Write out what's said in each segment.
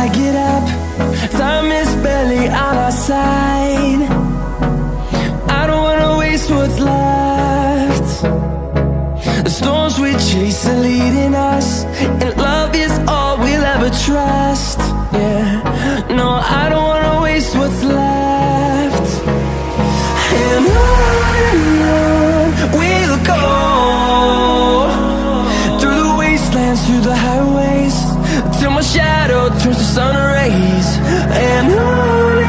I get up. Time is barely on our side. I don't wanna waste what's left. The storms we chase are leading us, and love is all we'll ever trust. Yeah, no, I don't wanna waste what's left. And on we'll go, through the wastelands, through the highways, till my shadow turns to sun rays. And on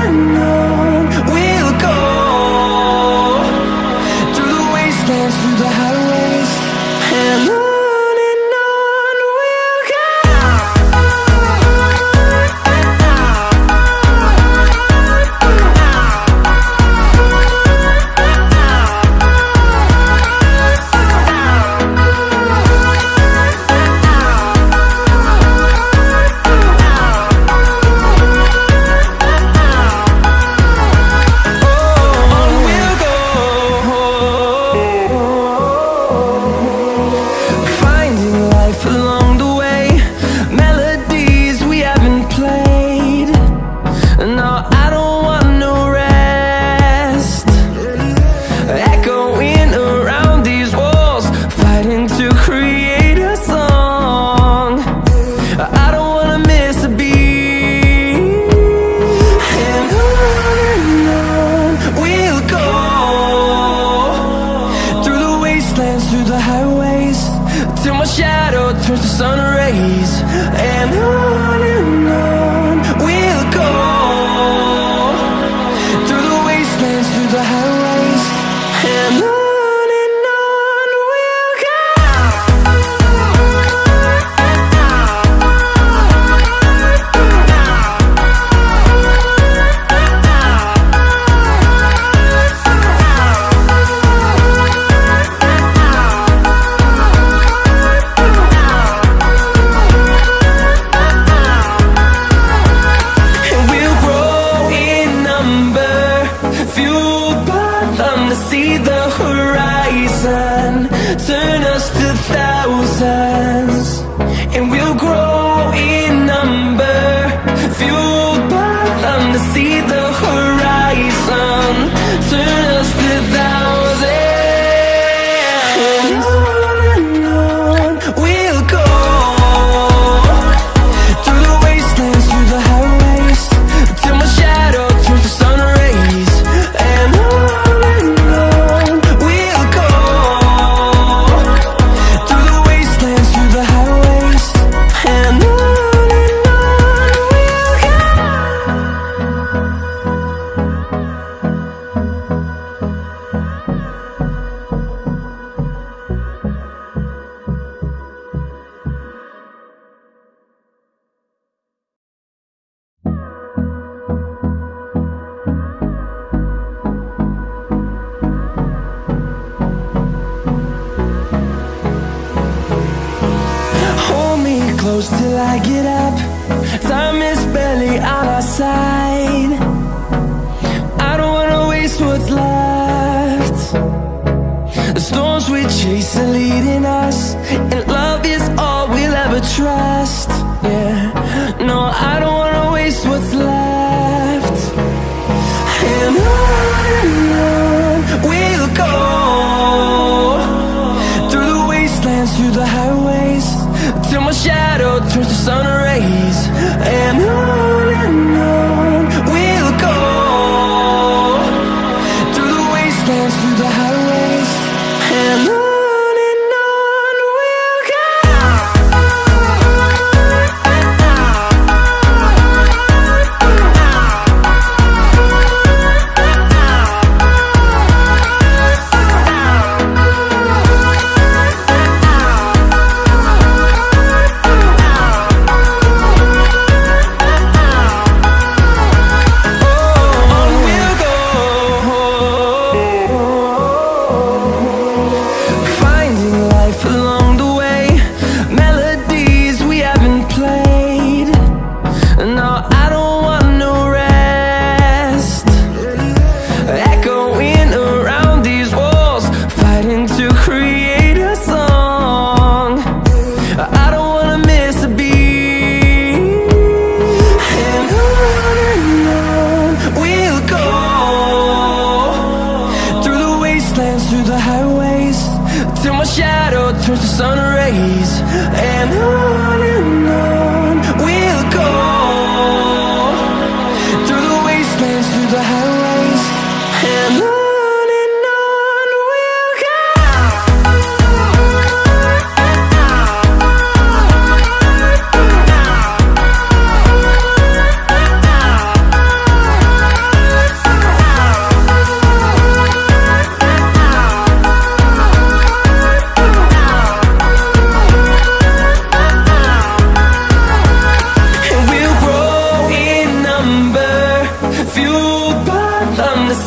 we'll go, through the wastelands, through the highways, and on. Through the highways, till my shadow turns to sun rays. And on we'll go, through the wastelands, through the highways, and on. See the horizon turn us to thousands, and we'll grow in number, fueled by them. To see the horizon turn us to thousands, and on we'll go, through the wastelands, through the highways, till my shadow turns to sun rays. And close till I get up. Time is barely on our side. I don't wanna waste what's left. The storms we chase are leading us, and love is all we'll ever trust. Yeah, no, I don't wanna waste what's left. And on we'll go, through the wastelands, through the highways, till my shadow turns to sun rays. And on we'll go, through the wastelands, through the highways, and on. We'll go. wastelands, through the highways, and on we'll go.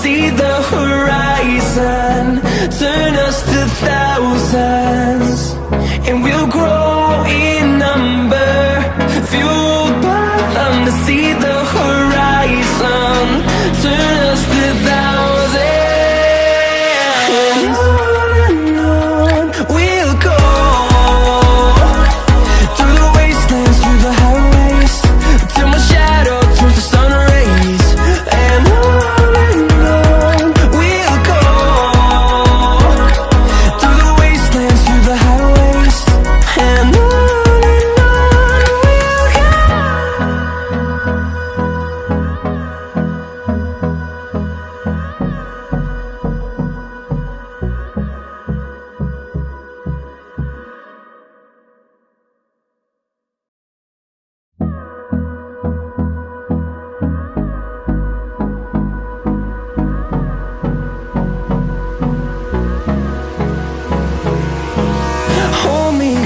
See the horizon, turn us to thousands, and we'll grow in number, fueled by them to see the horizon, turn us to thousands, and on we'll go, through the wastelands, through the highways, till my shadow turns to sun rays, and on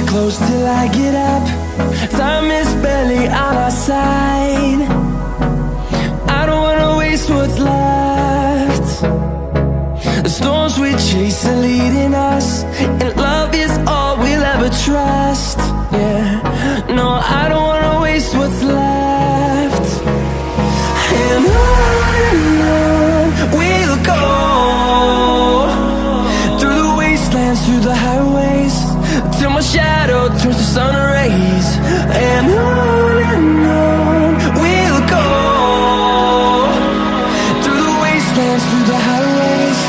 close till I get up. Time is barely on our side. I don't wanna waste what's left. The storms we chase are leading us, and love is all we'll ever trust. Yeah, no, I don't wanna waste what's left. And on we'll go, through the wastelands, through the highways, till my shadow turns to sun rays, and on we'll go, through the wastelands, through the highways,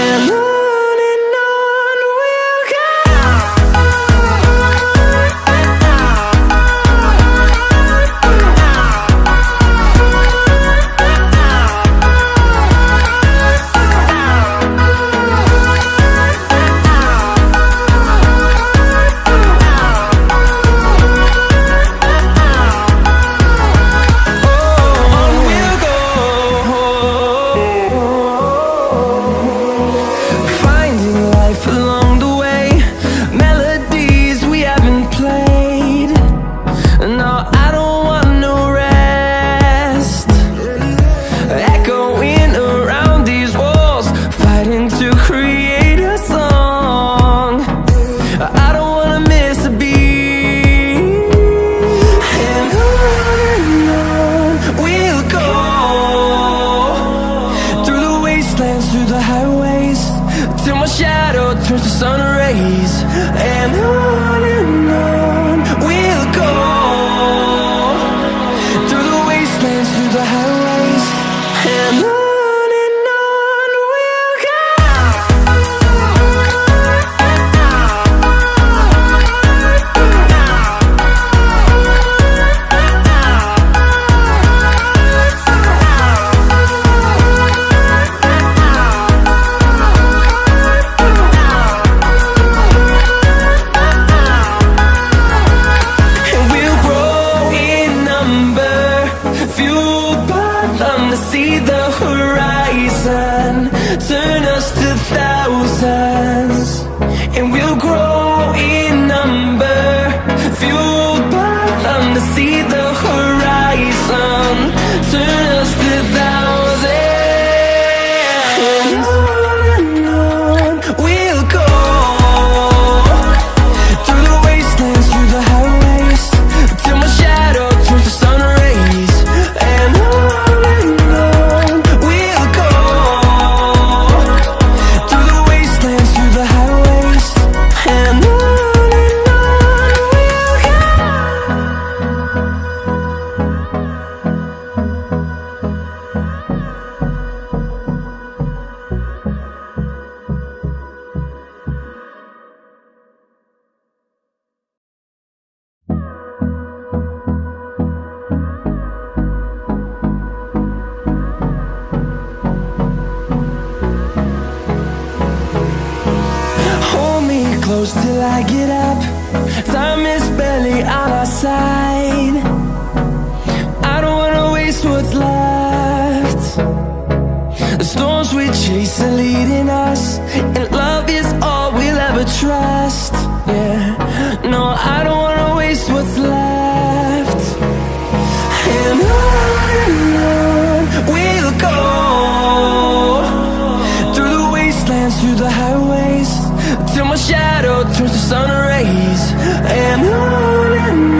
and on we'll go. Through the highways, till my shadow turns to sun rays, and on we'll go, through the wastelands, through the highways, and on we'll go. See the horizon, turn us to thousands, and we'll grow in number, fueled by them to see the horizon, turn us to thousands, and on we'll go, through the wastelands, through the highways, till my shadow turns to sun rays, and on we'll go. close till I get up. Time is barely on our side. I don't wanna waste what's left. The storms we chase are leading us, and love is all we'll ever trust. Yeah, no, I don't wanna waste what's left. And on we'll go, through the wastelands, through the highways, till my shadow turns to sun rays. And on